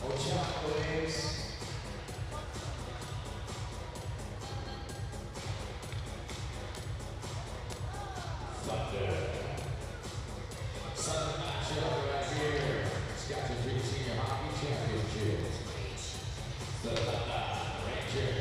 Ochapawace. Southern matchup right here. Saskatchewan Senior Hockey Championships. The Ranger.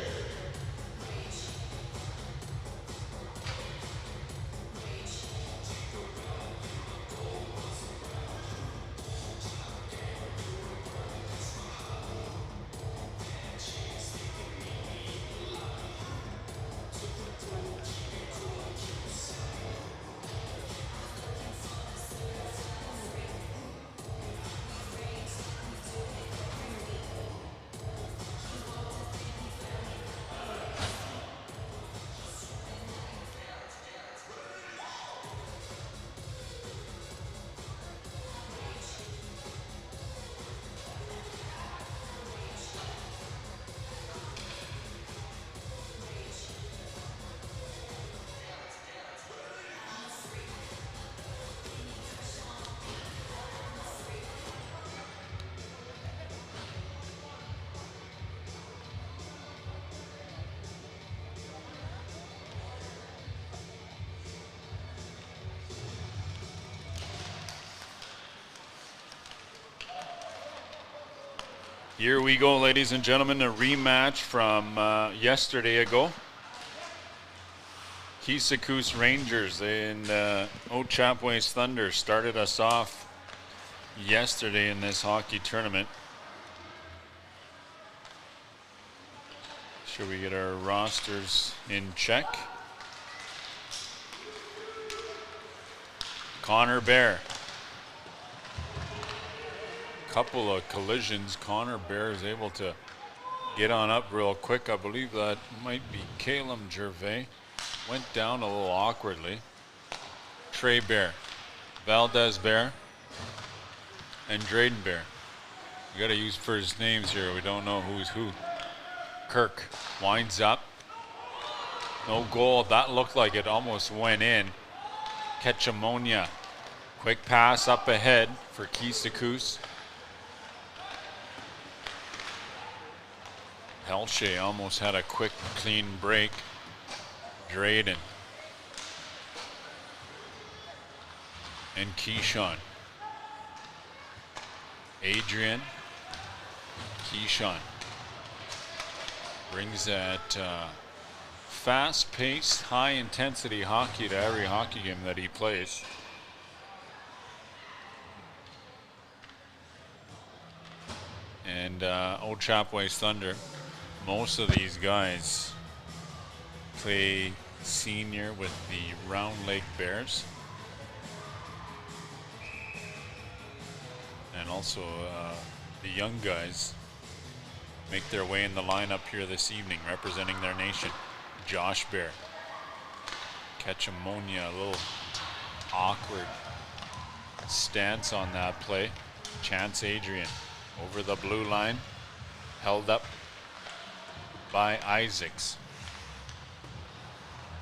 Here we go, ladies and gentlemen, a rematch from yesterday ago. Keeseekoose Rangers and Ochapawace Thunder started us off yesterday in this hockey tournament. Sure we get our rosters in check. Connor Bear. Couple of collisions. Connor Bear is able to get on up real quick. I believe that might be Caleb Gervais. Went down a little awkwardly. Trey Bear, Valdez Bear, and Drayden Bear. We got to use first names here. We don't know who's who. Kirk winds up. No goal. That looked like it almost went in. Ketchamonia. Quick pass up ahead for Keeseekoose. Pelche almost had a quick, clean break. Drayden. And Keyshawn. Adrian. Keyshawn. Brings that fast-paced, high-intensity hockey to every hockey game that he plays. And Ochapawace Thunder, most of these guys play senior with the Round Lake Bears. And also the young guys make their way in the lineup here this evening, representing their nation. Josh Bear. Ketchamonia, a little awkward stance on that play. Chance Adrian over the blue line, held up by Isaacs.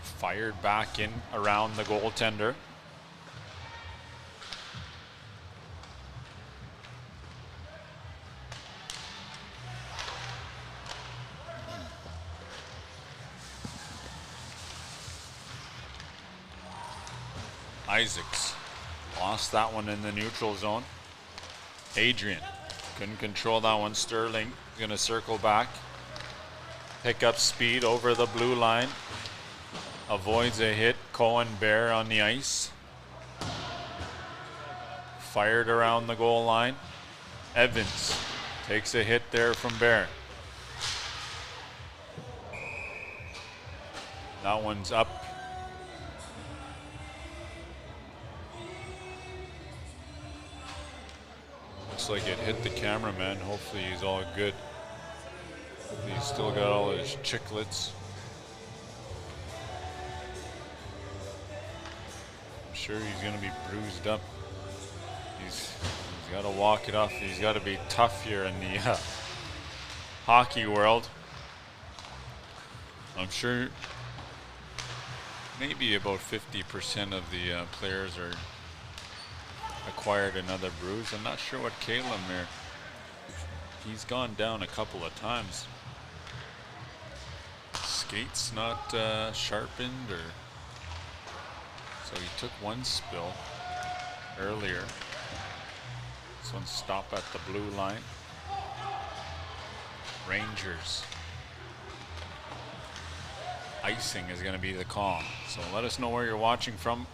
Fired back in around the goaltender. Isaacs lost that one in the neutral zone. Adrian couldn't control that one. Sterling is going to circle back. Pick up speed over the blue line. Avoids a hit. Cohen Bear on the ice. Fired around the goal line. Evans takes a hit there from Bear. That one's up. Looks like it hit the cameraman. Hopefully he's all good. He's still got all his chiclets. I'm sure he's going to be bruised up. He's got to walk it off. He's got to be tough here in the hockey world. I'm sure maybe about 50% of the players are acquired another bruise. I'm not sure what Calum there. He's gone down a couple of times. Skates not sharpened, or so he took one spill earlier. This one's stop at the blue line. Rangers. Icing is going to be the call. So let us know where you're watching from.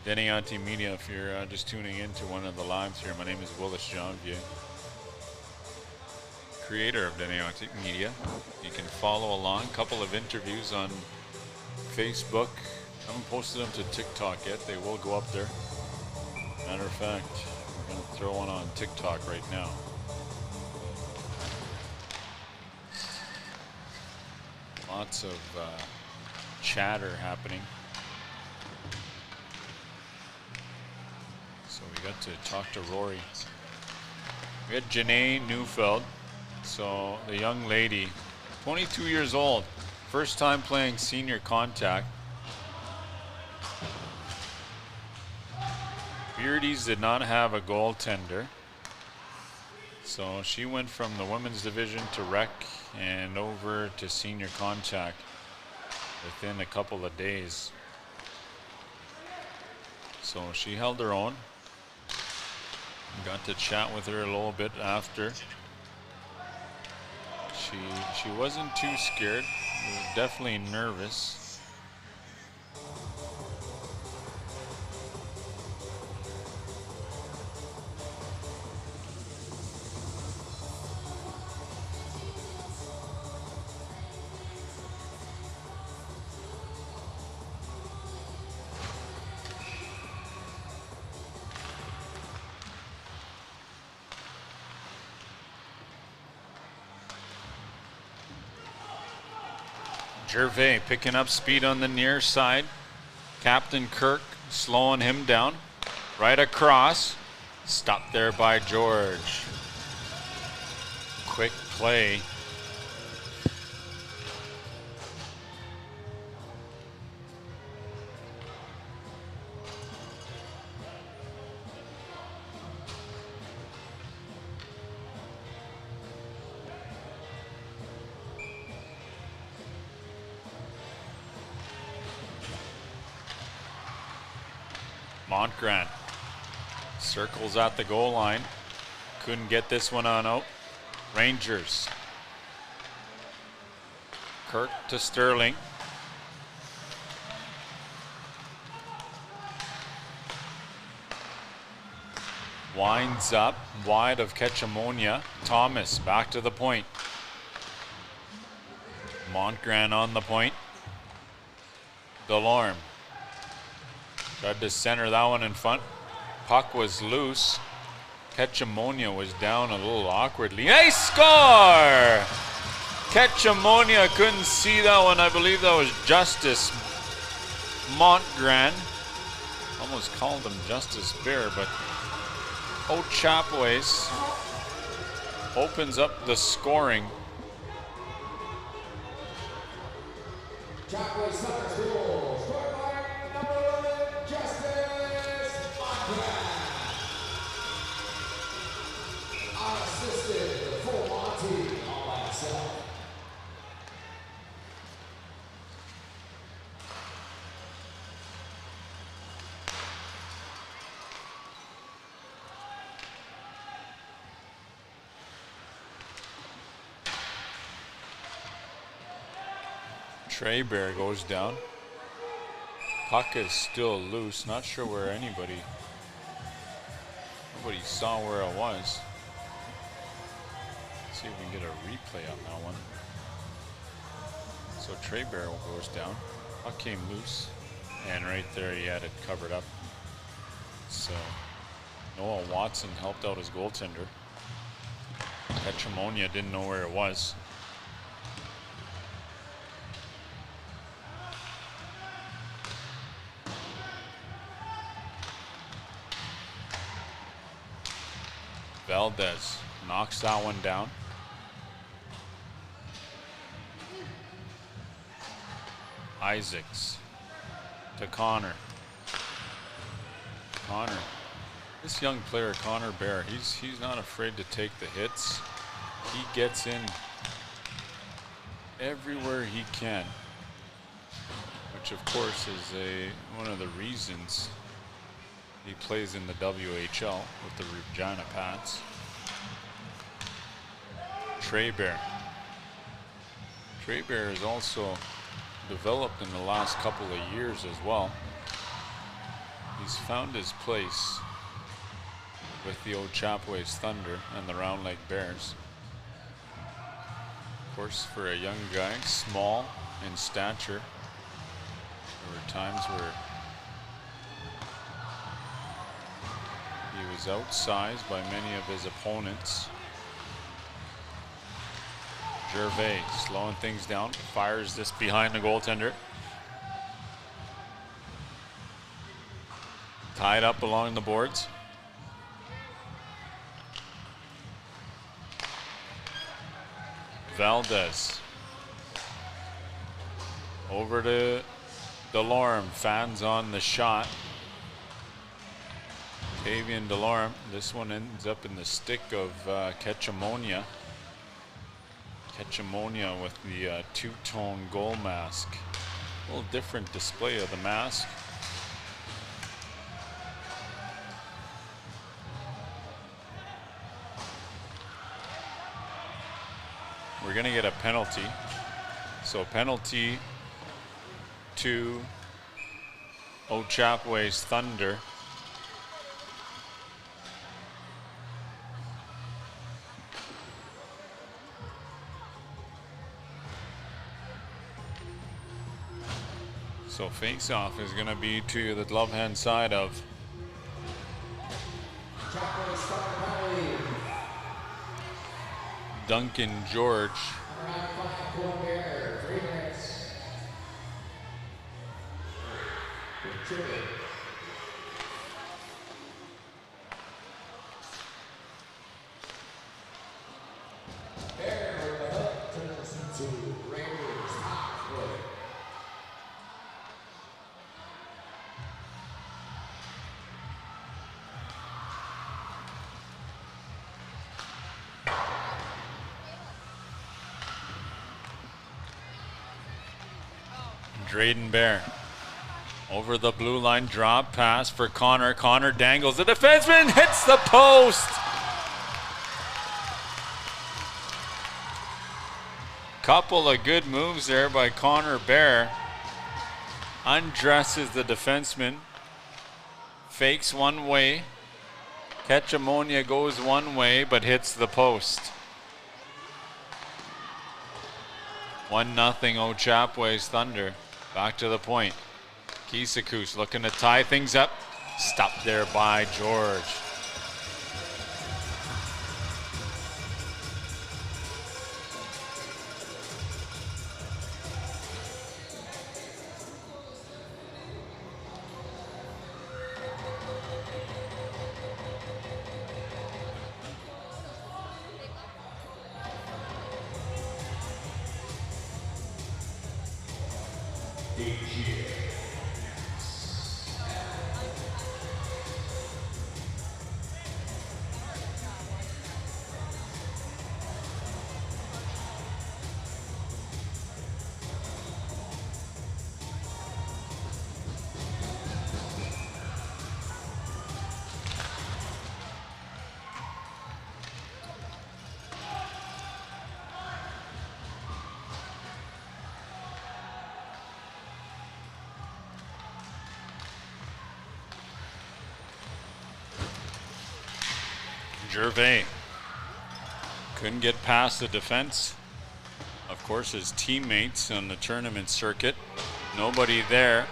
Denianti Media, if you're just tuning into one of the lives here. My name is Willis Janvier, creator of Denianti Media. You can follow along. A couple of interviews on Facebook. I haven't posted them to TikTok yet. They will go up there. Matter of fact, I'm going to throw one on TikTok right now. Lots of chatter happening. So we got to talk to Rory. We had Janae Neufeld. So the young lady, 22 years old, first time playing senior contact. Beardies did not have a goaltender. So she went from the women's division to rec and over to senior contact within a couple of days. So she held her own. Got to chat with her a little bit after. She wasn't too scared. She was definitely nervous. Gervais picking up speed on the near side. Captain Kirk slowing him down. Right across. Stopped there by George. Quick play. Montgrant circles at the goal line. Couldn't get this one on out. Rangers. Kirk to Sterling. Winds up wide of Ketchamonia. Thomas back to the point. Montgrant on the point. Delorme. Tried to center that one in front. Puck was loose. Ketchamonia was down a little awkwardly. Nice score! Ketchamonia couldn't see that one. I believe that was Justice Montgrant. Almost called him Justice Bear, but Ochapawace opens up the scoring. Chapway Summers goal. Scored by number 11, Justice Montgrant. Unassisted, the full Monty all by himself. Trey Bear goes down. Puck is still loose. Not sure where nobody saw where it was. Let's see if we can get a replay on that one. So Trey Bear goes down. Puck came loose, and right there he had it covered up. So Noah Watson helped out his goaltender. Ketchamonia didn't know where it was. Valdez knocks that one down. Isaacs to Connor. Connor This young player, Connor Bear, he's not afraid to take the hits. He gets in everywhere he can, which of course is one of the reasons he plays in the WHL with the Regina Pats. Trey Bear. Trey Bear has also developed in the last couple of years as well. He's found his place with the Ochapawace Thunder and the Round Lake Bears. Of course, for a young guy, small in stature, there were times where he was outsized by many of his opponents. Gervais slowing things down, fires this behind the goaltender. Tied up along the boards. Valdez. Over to Delorme, fans on the shot. Tavian Delorme, this one ends up in the stick of Ketchamonia. Ketchamonia with the two-tone goal mask. A little different display of the mask. We're gonna get a penalty. So penalty to Ochapawace Thunder. So face-off is going to be to the glove hand side of Duncan George. Drayden Bear over the blue line, drop pass for Connor. Connor dangles the defenseman, hits the post. Couple of good moves there by Connor Bear. Undresses the defenseman, fakes one way. Ketchamonia goes one way but hits the post. 1-0 Ochapawace Thunder. Back to the point. Keeseekoose looking to tie things up. Stopped there by George. Gervais couldn't get past the defense. Of course, his teammates on the tournament circuit. Nobody there.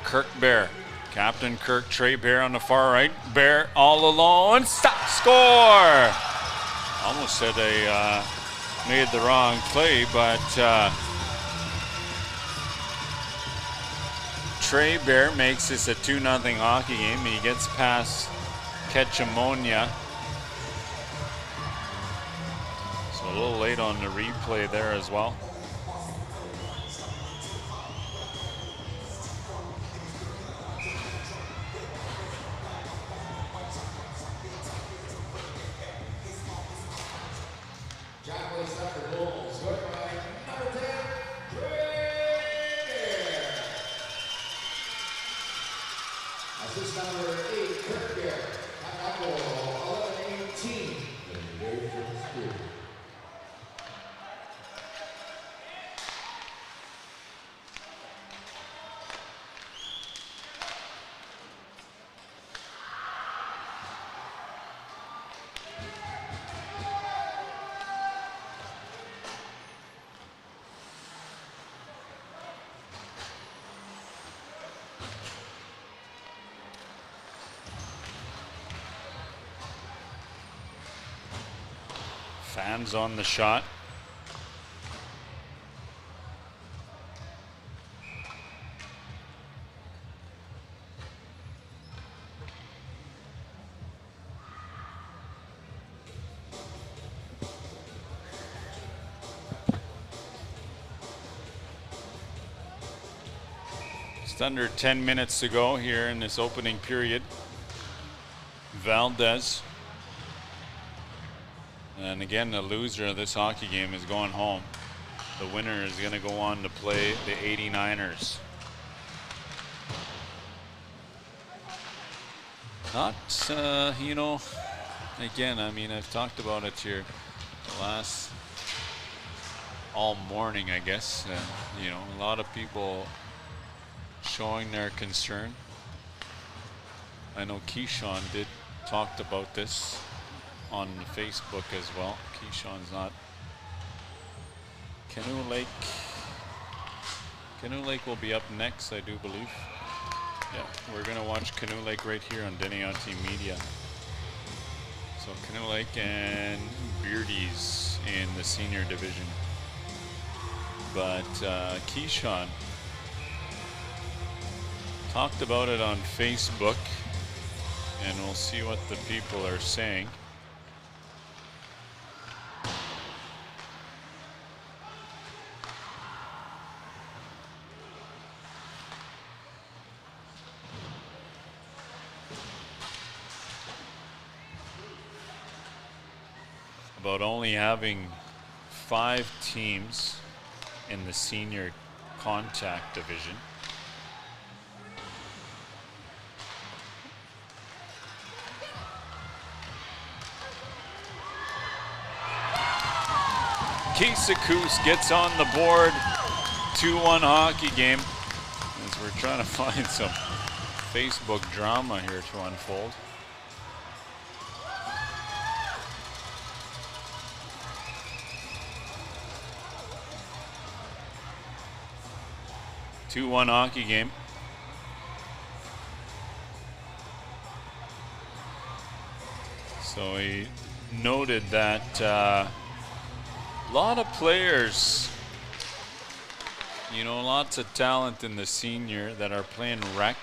Kirk Bear, Captain Kirk, Trey Bear on the far right. Bear all alone. Stop, score! Almost said I made the wrong play, but Trey Bear makes this a 2-0 hockey game. He gets past Ketchamonia. A little late on the replay there as well. Fans on the shot. Just under 10 minutes to go here in this opening period. Valdez. And again, the loser of this hockey game is going home. The winner is going to go on to play the 89ers. Not, you know, again, I mean, I've talked about it here all morning, I guess. You know, a lot of people showing their concern. I know Keyshawn talked about this on Facebook as well. Keyshawn's not. Canoe Lake will be up next, I do believe. Yeah, we're gonna watch Canoe Lake right here on Deniati Media. So Canoe Lake and Beardies in the senior division. But Keyshawn talked about it on Facebook, and we'll see what the people are saying. About only having 5 teams in the senior contact division. Keeseekoose gets on the board. 2-1 hockey game. As we're trying to find some Facebook drama here to unfold. Two-1 hockey game. So he noted that a lot of players, you know, lots of talent in the senior that are playing rec.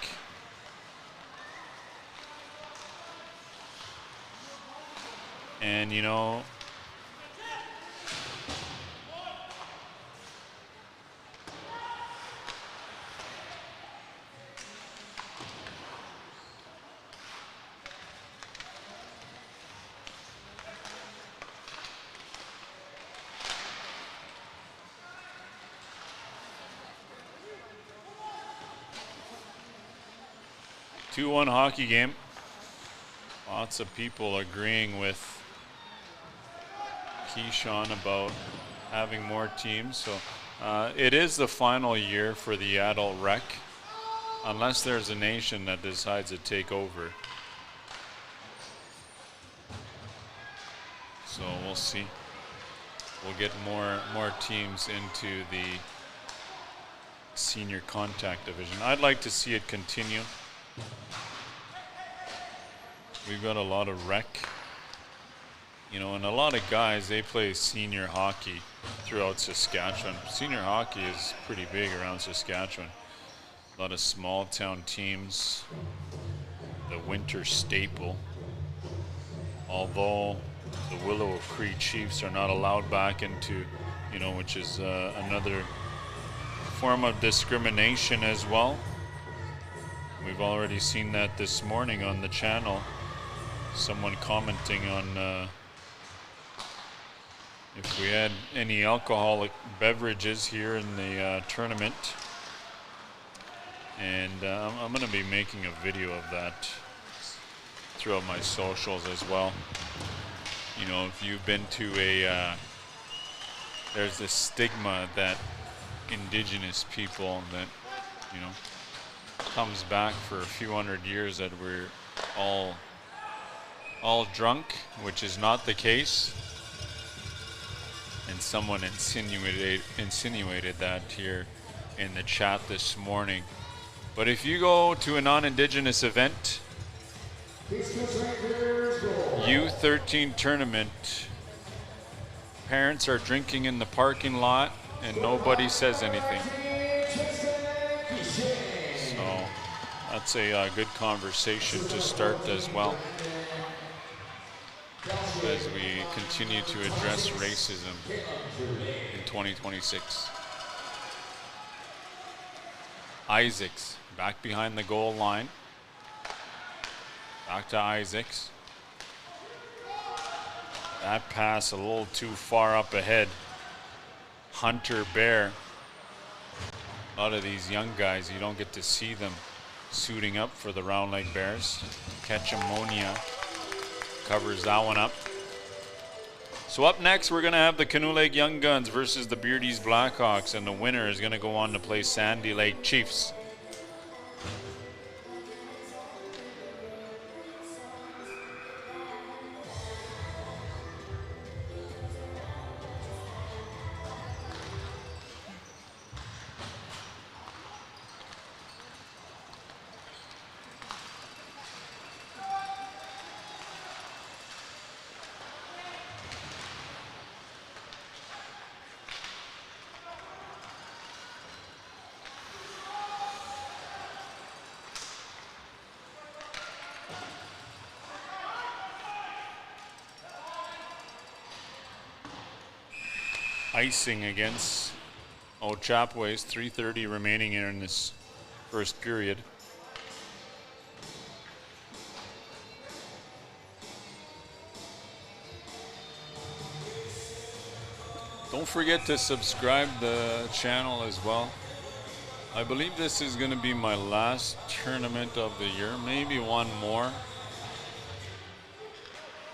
And, you know, two-1 hockey game. Lots of people agreeing with Keyshawn about having more teams. So it is the final year for the adult rec, unless there's a nation that decides to take over. So we'll see. We'll get more teams into the senior contact division. I'd like to see it continue. We've got a lot of rec, you know, and a lot of guys, they play senior hockey throughout Saskatchewan. Senior hockey is pretty big around Saskatchewan. A lot of small town teams, the winter staple. Although the Willow Cree Chiefs are not allowed back into, you know, which is another form of discrimination as well. We've already seen that this morning on the channel. Someone commenting on if we had any alcoholic beverages here in the tournament. And I'm going to be making a video of that throughout my socials as well. You know, if you've been to there's this stigma that Indigenous people that, you know, comes back for a few hundred years that we're all drunk, which is not the case. And someone insinuated that here in the chat this morning. But if you go to a non-Indigenous event, U13 tournament, Parents are drinking in the parking lot and nobody says anything. So that's a good conversation to start as well as we continue to address racism in 2026. Isaacs back behind the goal line. Back to Isaacs. That pass a little too far up ahead. Hunter Bear. A lot of these young guys, you don't get to see them suiting up for the Round Lake Bears. Ketchamonia covers that one up. So up next, we're going to have the Canoe Lake Young Guns versus the Beardies Blackhawks, and the winner is going to go on to play Sandy Lake Chiefs. Icing against Ochapawace, 3:30 remaining here in this first period. Don't forget to subscribe to the channel as well. I believe this is going to be my last tournament of the year, maybe one more.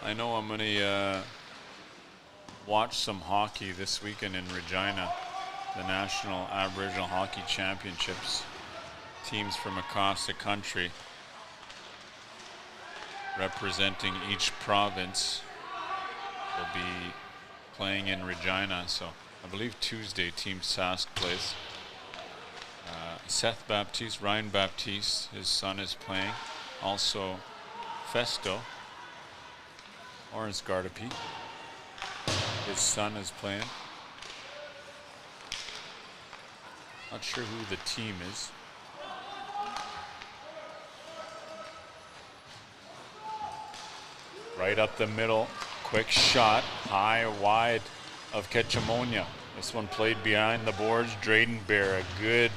I know I'm going to watch some hockey this weekend in Regina, the National Aboriginal Hockey Championships. Teams from across the country representing each province will be playing in Regina. So I believe Tuesday Team Sask plays. Seth Baptiste, Ryan Baptiste, his son is playing. Also Festo, Orange Gardapi. His son is playing. Not sure who the team is. Right up the middle. Quick shot. High, wide of Ketchamonia. This one played behind the boards. Drayden Bear, a good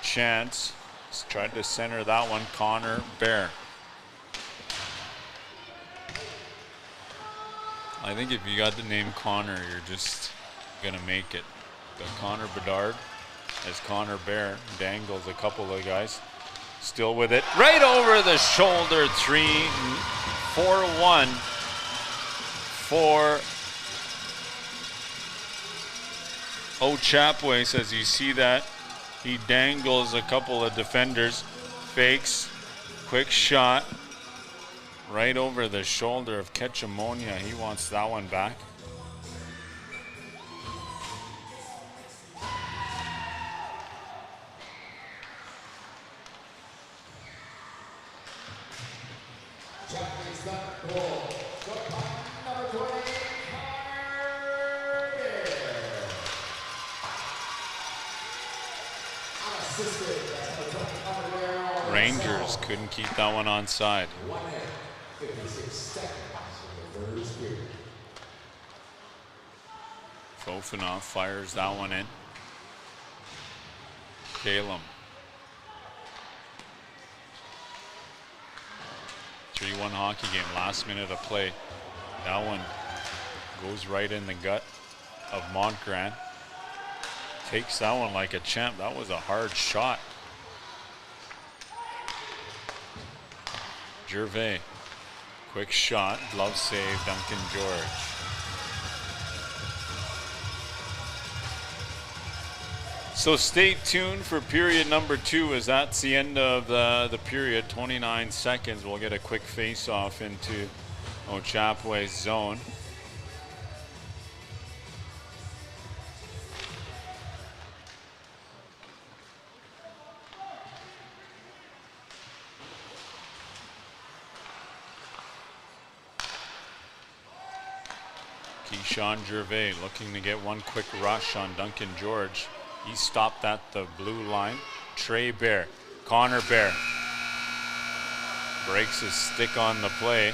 chance. He's tried to center that one. Connor Bear. I think if you got the name Connor, you're just gonna make it. Got Connor Bedard as Connor Bear dangles a couple of guys. Still with it, right over the shoulder. 4-1 for Ochapawace. As you see that, he dangles a couple of defenders, fakes, quick shot. Right over the shoulder of Ketchamonia. He wants that one back. Rangers couldn't keep that one onside. 56 seconds in the first period. Fofanoff fires that one in. Calum. 3-1 hockey game, last minute of play. That one goes right in the gut of Montgrand. Takes that one like a champ. That was a hard shot. Gervais. Quick shot, glove save, Duncan George. So stay tuned for period number 2, as that's the end of the period, 29 seconds. We'll get a quick face-off into Ochapawace's zone. Keyshawn Gervais looking to get one quick rush on Duncan George. He stopped at the blue line. Trey Bear, Connor Bear breaks his stick on the play.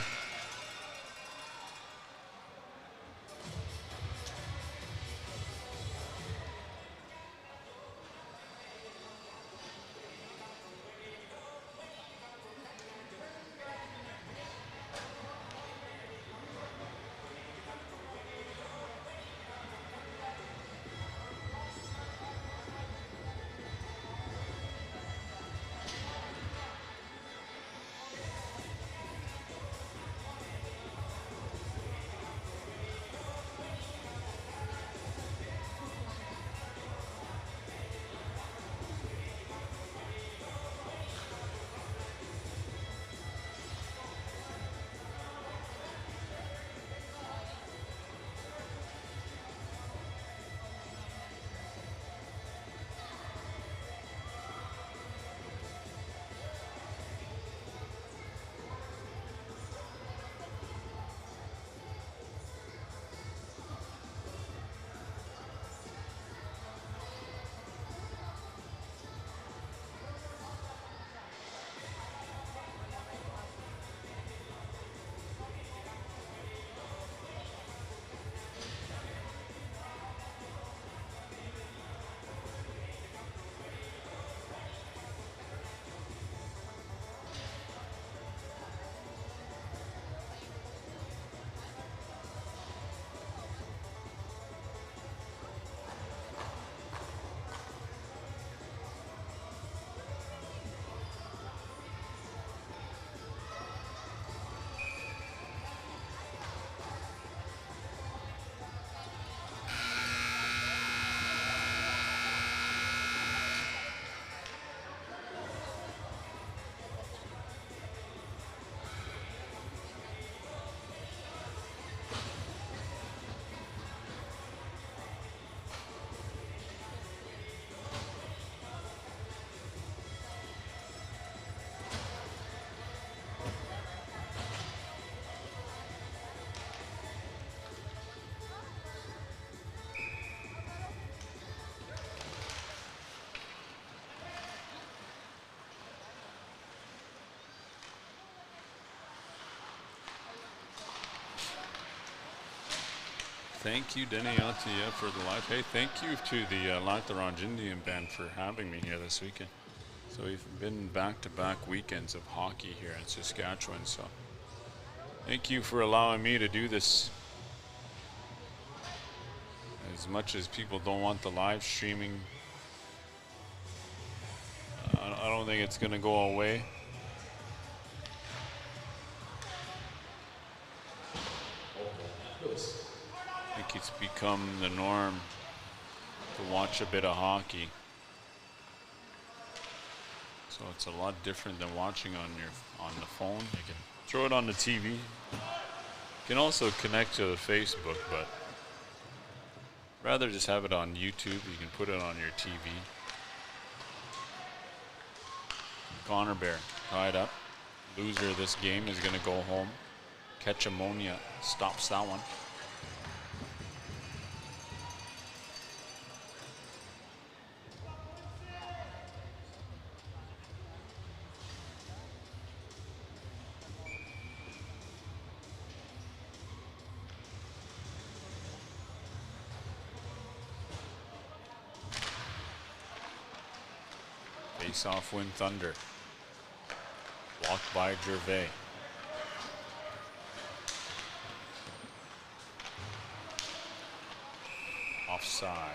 Thank you, Denny Atia, for the live. Hey, thank you to the Lac La Ronge Indian Band for having me here this weekend. So we've been back-to-back weekends of hockey here in Saskatchewan. So thank you for allowing me to do this. As much as people don't want the live streaming, I don't think it's going to go away. I think it's become the norm to watch a bit of hockey. So it's a lot different than watching on the phone. You can throw it on the TV. You can also connect to the Facebook, but rather just have it on YouTube. You can put it on your TV. Connor Bear tied up. Loser of this game is going to go home. Catch Ammonia stops that one. Face-off win Thunder. Blocked by Gervais. Offside.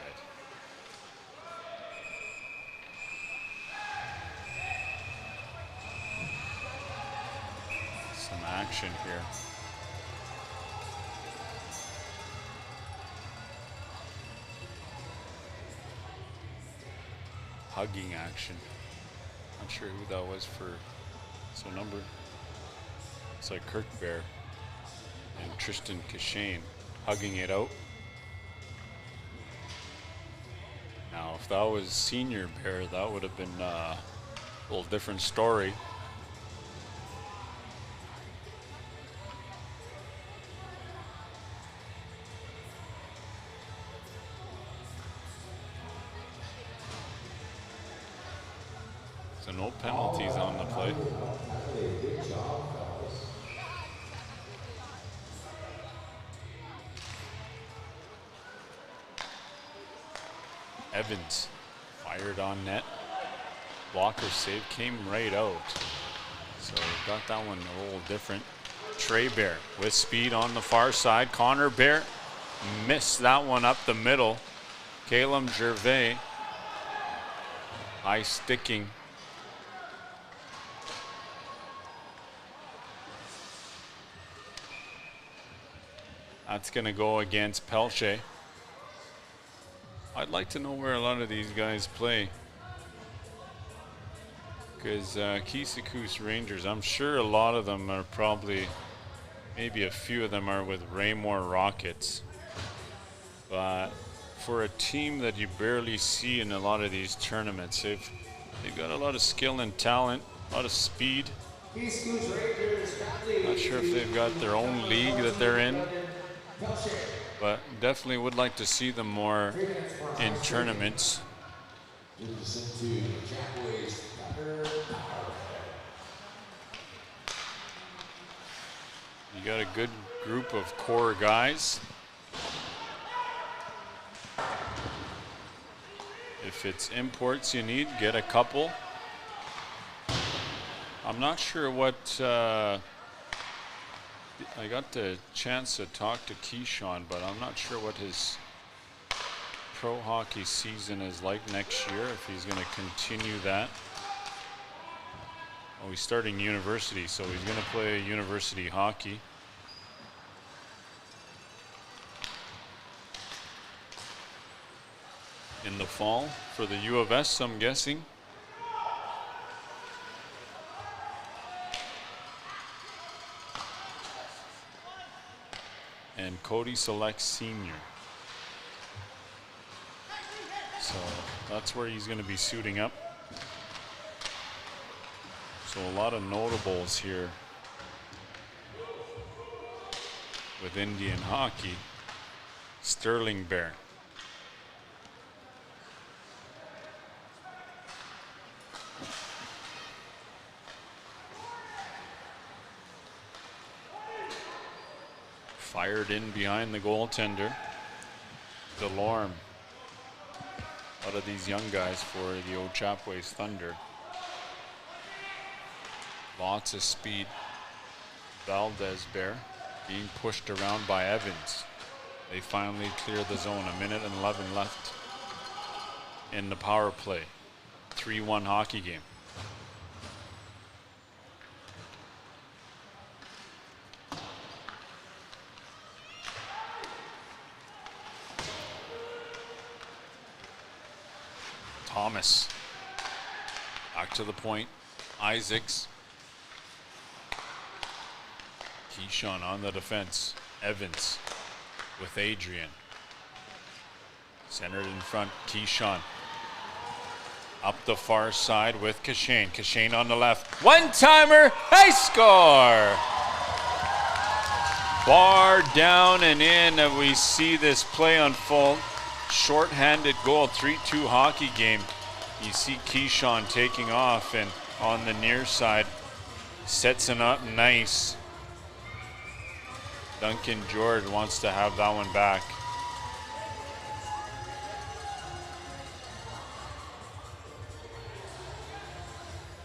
Some action here. Hugging action. Not sure who that was for. So number, it's like Kirk Bear and Tristan Kashane hugging it out. Now, if that was Senior Bear, that would have been a little different story. So no penalties on the play. Good job, fellas. Evans fired on net. Blocker save came right out. So got that one a little different. Trey Bear with speed on the far side. Connor Bear missed that one up the middle. Caleb Gervais, high sticking. That's going to go against Pelche. I'd like to know where a lot of these guys play. Because Keeseekoose Rangers, I'm sure a lot of them are probably, maybe a few of them are with Raymore Rockets. But for a team that you barely see in a lot of these tournaments, they've got a lot of skill and talent, a lot of speed. Not sure if they've got their own league that they're in, but definitely would like to see them more in tournaments. You got a good group of core guys. If it's imports you need, get a couple. I'm not sure what, I got the chance to talk to Keyshawn, but I'm not sure what his pro hockey season is like next year, if he's going to continue that. Oh, he's starting university, so he's going to play university hockey. In the fall for the U of S, I'm guessing. And Cody selects senior. So that's where he's going to be suiting up. So a lot of notables here with Indian hockey. Sterling Bear. Fired in behind the goaltender. Delorme. A lot of these young guys for the Ochapawace Thunder. Lots of speed. Valdez Bear being pushed around by Evans. They finally clear the zone. 1:11 left in the power play. 3-1 hockey game. Thomas. Back to the point. Isaacs. Keyshawn on the defense. Evans with Adrian. Centered in front. Keyshawn. Up the far side with Kashane. Kashane on the left. One-timer. They score! Bar down and in. And we see this play unfold. Short-handed goal, 3-2 hockey game. You see Keyshawn taking off, and on the near side, sets it up nice. Duncan George wants to have that one back.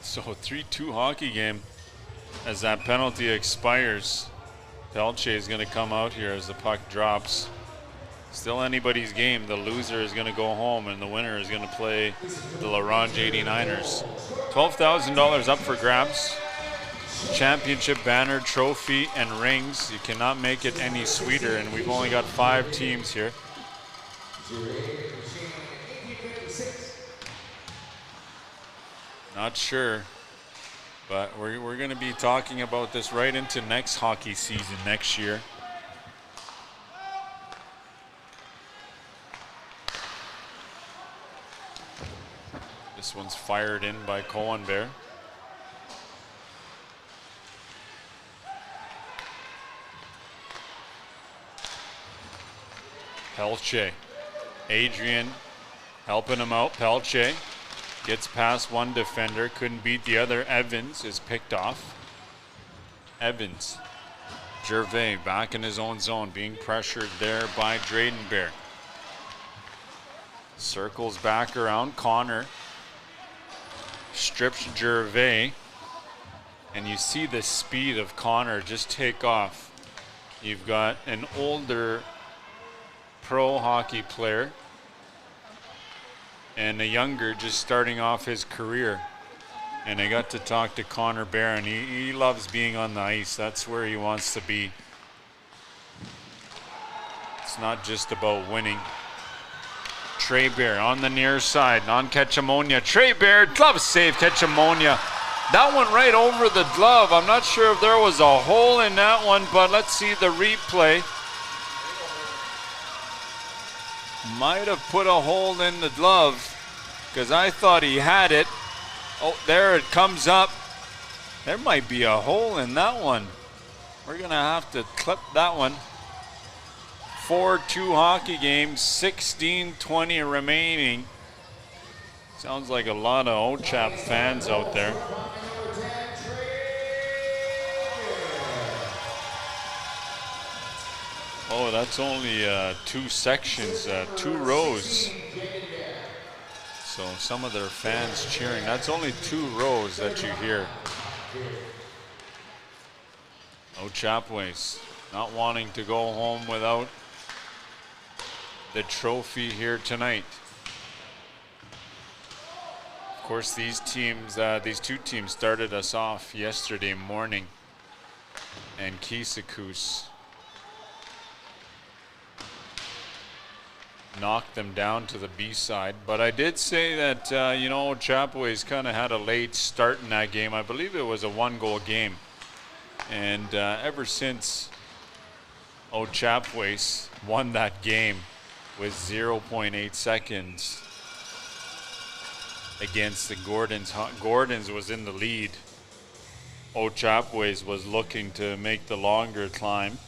So 3-2 hockey game as that penalty expires. Pelche is going to come out here as the puck drops. Still anybody's game. The loser is going to go home and the winner is going to play the LaRange 89ers. $12,000 up for grabs. Championship banner, trophy, and rings. You cannot make it any sweeter, and we've only got 5 teams here. Not sure, but we're going to be talking about this right into next hockey season next year. This one's fired in by Cohen Bear. Pelche. Adrian helping him out. Pelche Gets past one defender, couldn't beat the other. Evans is picked off. Evans. Gervais back in his own zone, being pressured there by Drayden Bear. Circles back around. Connor strips Gervais. And you see the speed of Connor just take off. You've got an older pro hockey player and a younger just starting off his career. And I got to talk to Connor Bear, and he loves being on the ice. That's where he wants to be. It's not just about winning. Trey Bear on the near side, on Ketchamonia. Trey Bear, glove save, Ketchamonia. That went right over the glove. I'm not sure if there was a hole in that one, but let's see the replay. Might have put a hole in the glove because I thought he had it. Oh, there it comes up. There might be a hole in that one. We're going to have to clip that one. 4-2 hockey game, 16:20 remaining. Sounds like a lot of Ochap fans out there. Oh, that's only 2 sections, 2 rows. So some of their fans cheering. That's only 2 rows that you hear. Chapways not wanting to go home without the trophy here tonight. Of course, these teams, these 2 teams started us off yesterday morning, and Keeseekoose knocked them down to the B side. But I did say that, you know, Chapway's kind of had a late start in that game. I believe it was a 1-goal game. And ever since Ochapawace won that game with 0.8 seconds against the Gordons. Gordons was in the lead. Ochapawace was looking to make the longer climb.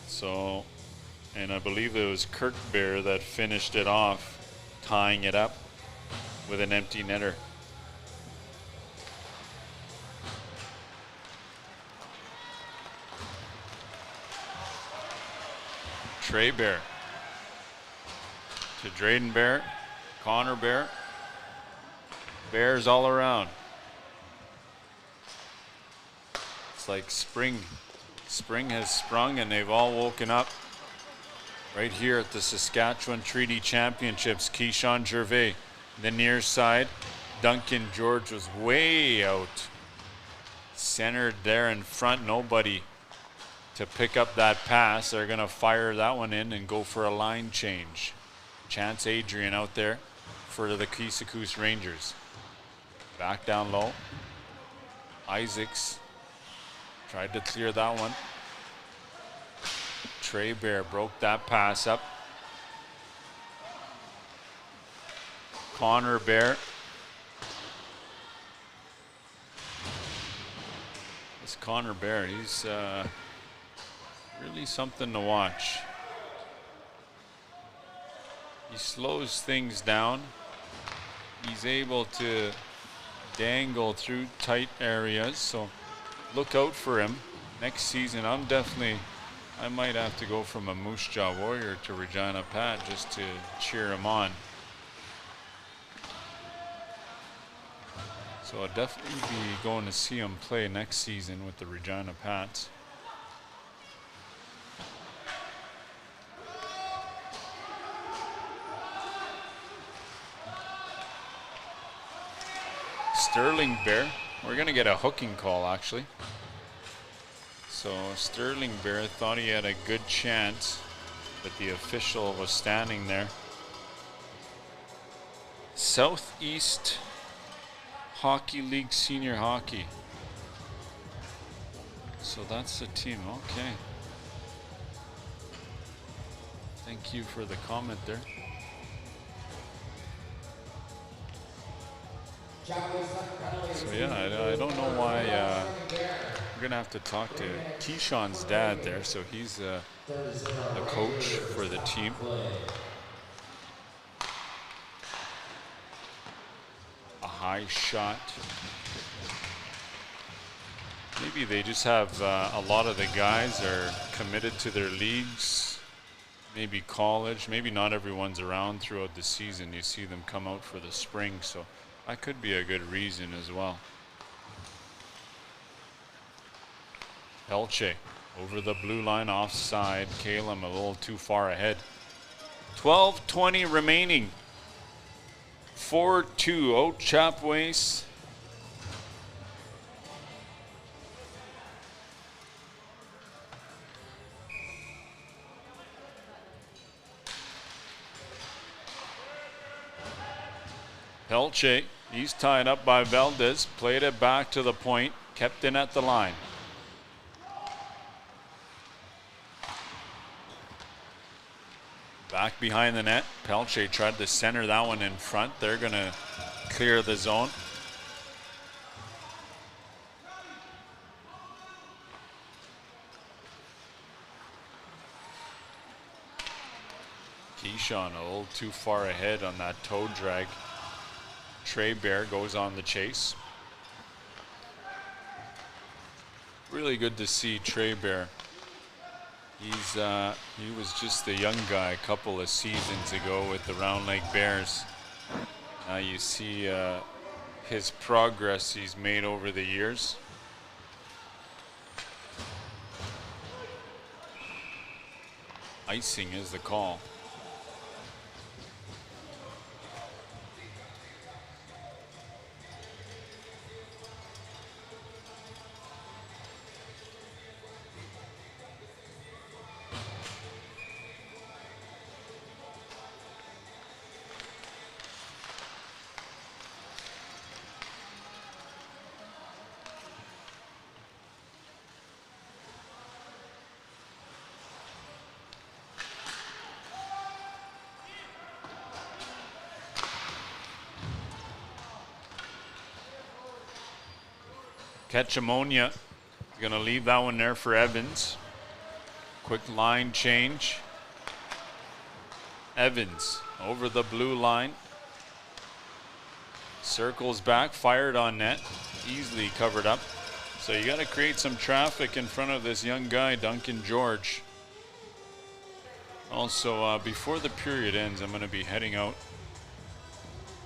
So, and I believe it was Kirk Bear that finished it off, tying it up with an empty netter. Trey Bear to Drayden Bear, Connor Bear. Bears all around. It's like spring. Spring has sprung and they've all woken up. Right here at the Saskatchewan Treaty Championships, Keyshawn Gervais, the near side. Duncan George was way out. Centered there in front, nobody to pick up that pass. They're going to fire that one in and go for a line change. Chance Adrian out there for the Keeseekoose Rangers. Back down low. Isaacs tried to clear that one. Trey Bear broke that pass up. Connor Bear. This Connor Bear, he's really something to watch. He slows things down. He's able to dangle through tight areas, so look out for him. Next season, I might have to go from a Moose Jaw Warrior to Regina Pat just to cheer him on. So I'll definitely be going to see him play next season with the Regina Pats. Sterling Bear. We're going to get a hooking call, actually. So Sterling Bear thought he had a good chance, but the official was standing there. Southeast Hockey League Senior Hockey. So that's the team. Okay. Thank you for the comment there. So yeah, I don't know why. We're gonna have to talk to Keyshawn's dad there. So he's the coach for the team. high shot. Maybe they just have a lot of the guys are committed to their leagues. Maybe college. Maybe not everyone's around throughout the season. You see them come out for the spring, so that could be a good reason as well. Elche over the blue line offside. Calum a little too far ahead. 12:20 remaining. 4-2 Ochapawace. Elche, he's tied up by Valdez. Played it back to the point. Kept in at the line. Back behind the net. Pelche tried to center that one in front. They're going to clear the zone. Keyshawn a little too far ahead on that toe drag. Trey Bear goes on the chase. Really good to see Trey Bear. He was just a young guy a couple of seasons ago with the Round Lake Bears. Now you see his progress he's made over the years. Icing is the call. Ketchamonia going to leave that one there for Evans. Quick line change. Evans over the blue line. Circles back, fired on net. Easily covered up. So you got to create some traffic in front of this young guy, Duncan George. Also, before the period ends, I'm going to be heading out.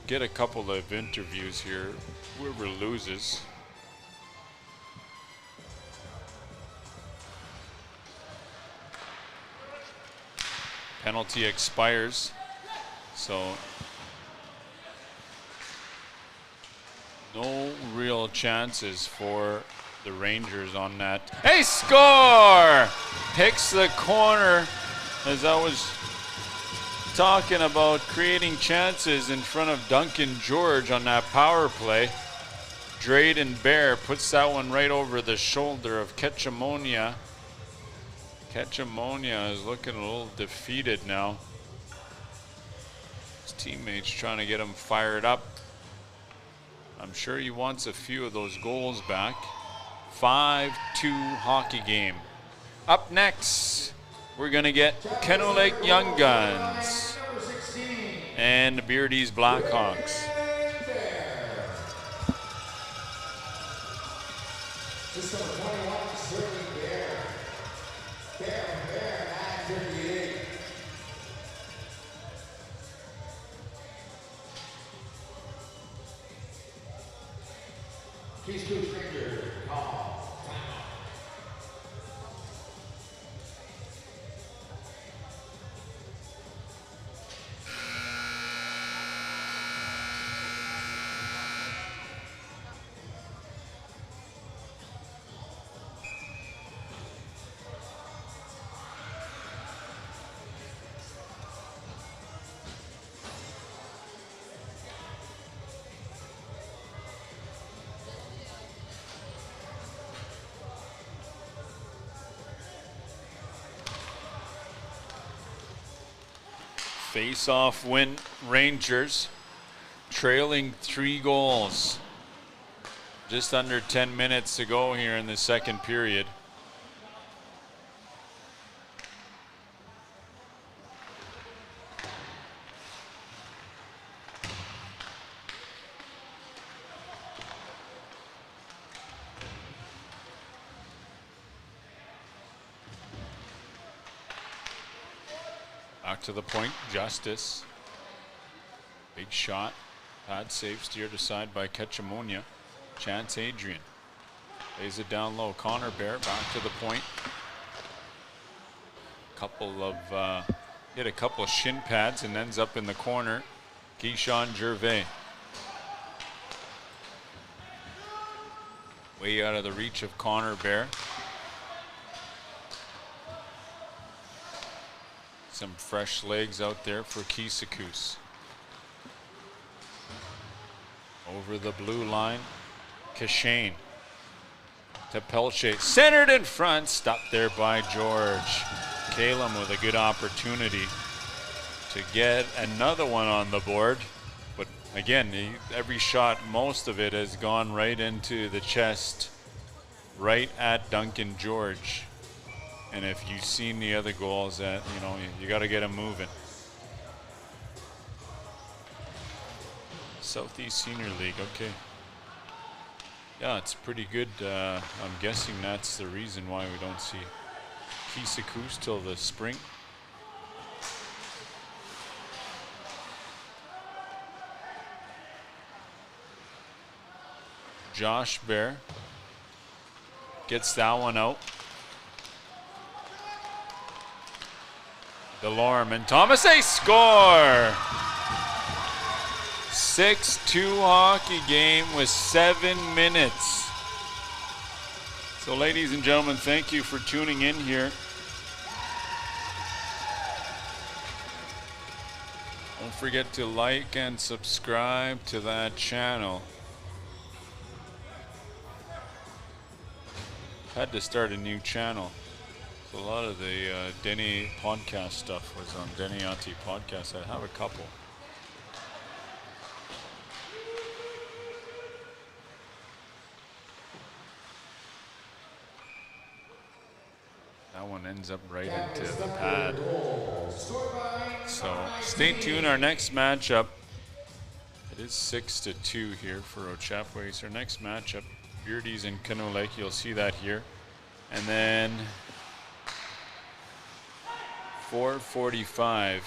Get a couple of interviews here. Whoever loses. Penalty expires, so no real chances for the Rangers on that. Hey, score! Picks the corner, as I was talking about creating chances in front of Duncan George on that power play. Drayden Bear puts that one right over the shoulder of Ketchamonia. Ketchamonia is looking a little defeated now. His teammates trying to get him fired up. I'm sure he wants a few of those goals back. 5-2 hockey game. Up next, we're going to get Kennel Lake Young Guns and the Beardies Blackhawks. Keeseekoose finger, call, timeout. Face-off win, Rangers, trailing 3 goals. Just under 10 minutes to go here in the second period. back to the point. Justice. Big shot. Pad save, steered aside by Ketchamonia. Chance Adrian. Lays it down low. Connor Bear back to the point. Hit a couple of shin pads and ends up in the corner. Keyshawn Gervais. Way out of the reach of Connor Bear. Some fresh legs out there for Keeseekoose. Over the blue line, Kashane to Pelche. Centered in front, stopped there by George. Calum with a good opportunity to get another one on the board. But again, every shot, most of it has gone right into the chest, right at Duncan George. And if you've seen the other goals, that you got to get them moving. Southeast Senior League, okay. Yeah, it's pretty good. I'm guessing that's the reason why we don't see Keeseekoose till the spring. Josh Bear gets that one out. Delorme and Thomas, they score! 6-2 hockey game with 7 minutes. So ladies and gentlemen, thank you for tuning in here. Don't forget to like and subscribe to that channel. Had to start a new channel. So a lot of the Denny podcast stuff was on Denny Auntie podcast. I have a couple. That one ends up right into the pad. So stay tuned. Our next matchup, it is 6-2 here for Ochapawace. Our next matchup, Beardies and Canoe Lake. You'll see that here. And then 4:45,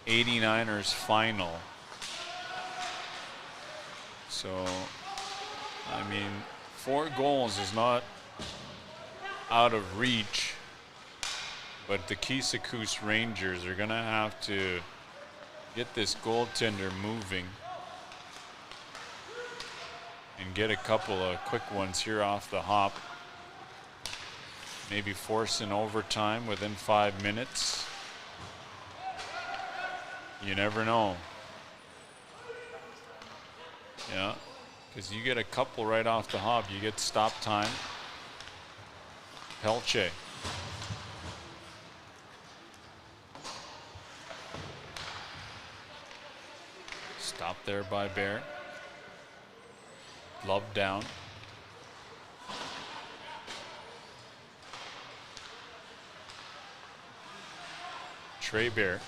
89ers final. So, I mean, 4 goals is not out of reach, but the Keeseekoose Rangers are gonna have to get this goaltender moving and get a couple of quick ones here off the hop. Maybe force an overtime within 5 minutes. You never know. Yeah, because you get a couple right off the hop, you get stop time. Pelche. Stop there by Bear. Glove down. Trey Bear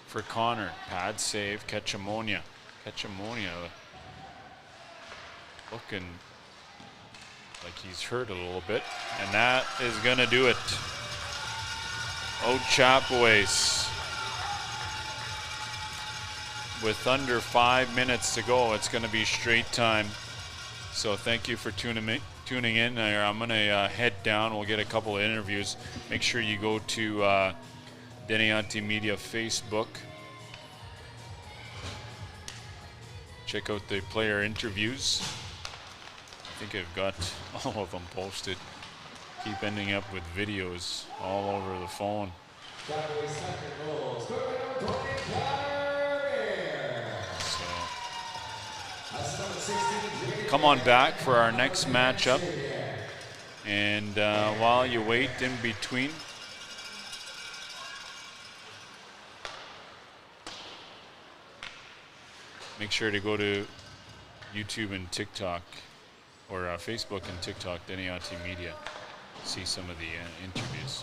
for Connor. Pad save. Ketchamonia. Ketchamonia looking like he's hurt a little bit. And that is going to do it. Ochapawace. With under 5 minutes to go, it's going to be straight time. So thank you for tuning in. I'm going to head down. We'll get a couple of interviews. Make sure you go to Denny Auntie Media Facebook. Check out the player interviews. I think I've got all of them posted. Keep ending up with videos all over the phone. So, come on back for our next matchup. And while you wait in between, make sure to go to YouTube and TikTok, or Facebook and TikTok, Denny Auntie Media. See some of the interviews.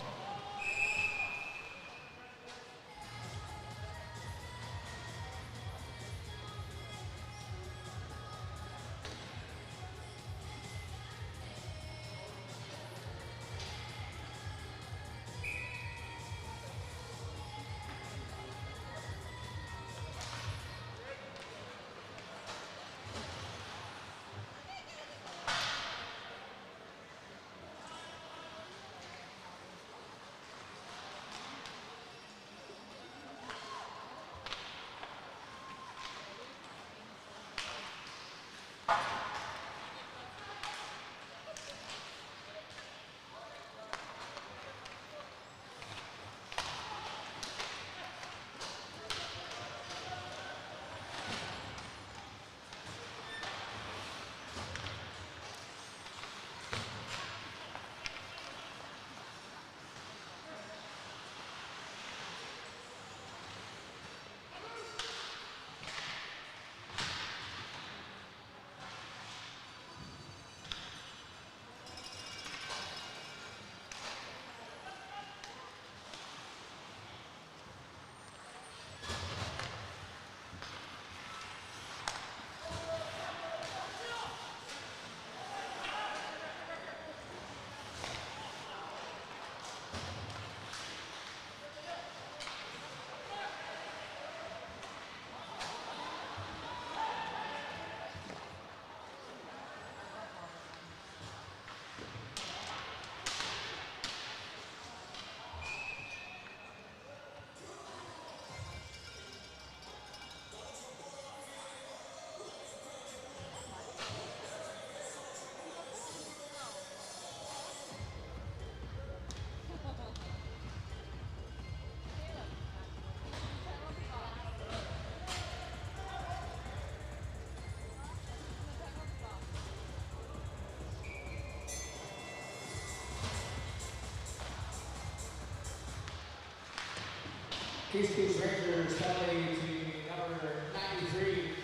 Keeseekoose Rangers penalty to number 93,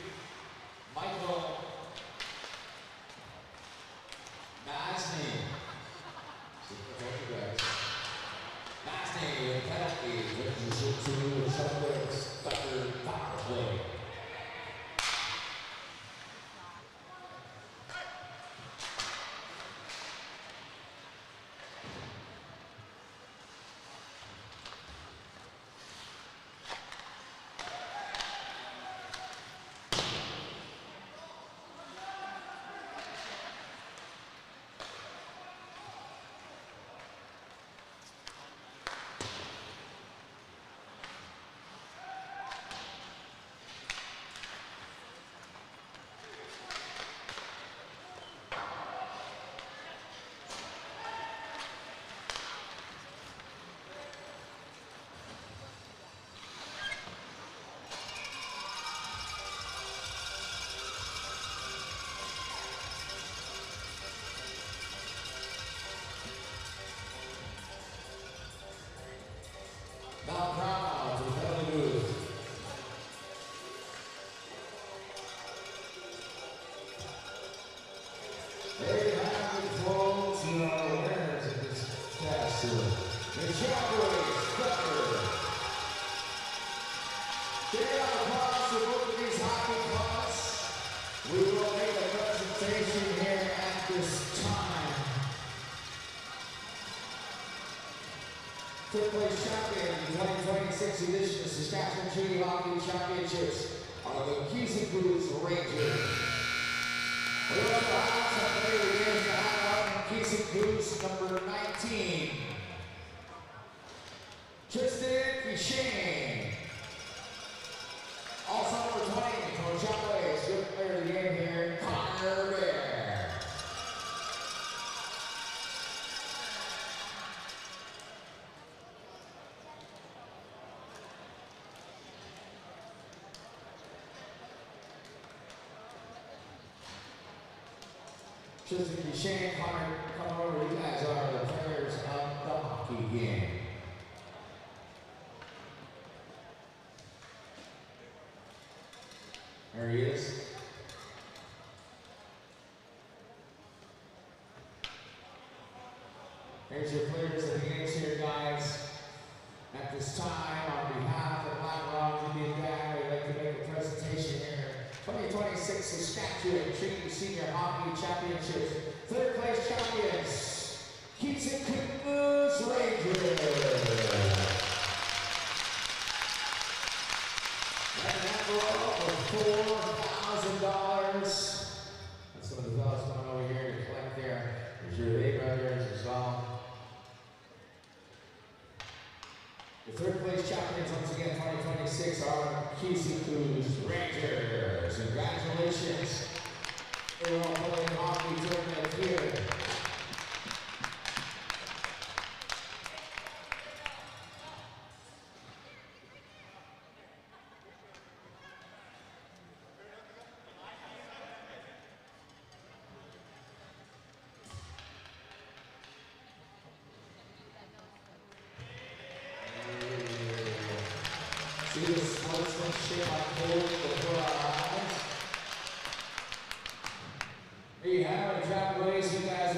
Michael Masney. Masney, penalty, brings us into Chapway's third power play. Now proud to the penalty booth. They have it folks, the winners of this past tour. The Chapway Steppers. Get out across the both of these hockey clubs. We will make a presentation here at this time. Third place champion in the 2026 edition of Saskatchewan Junior Hockey Championships are the Keeseekoose Rangers. We also have some player games to have on Keeseekoose number 19. Keeseekoose. Also number 20 for Chapway, good player of the game here, Connor Bear. Keeseekoose, Connor, come over. You guys are the players of the hockey game. There he is. There's your players of the games here, guys. At this time, on behalf of Black Rock Indian Gang, we'd like to make a presentation here. 2026 Saskatchewan Junior Senior Hockey Championships. Third place champions, Keeseekoose Rangers. And an envelope of $4,000. That's some of the fellas coming over here to collect there's your big brothers as well. The third place champions once again 2026 are Keeseekoose Rangers. Congratulations. They will play hockey tournament here. See the sportsmanship unfold before our eyes. There you have it, Chapway. You guys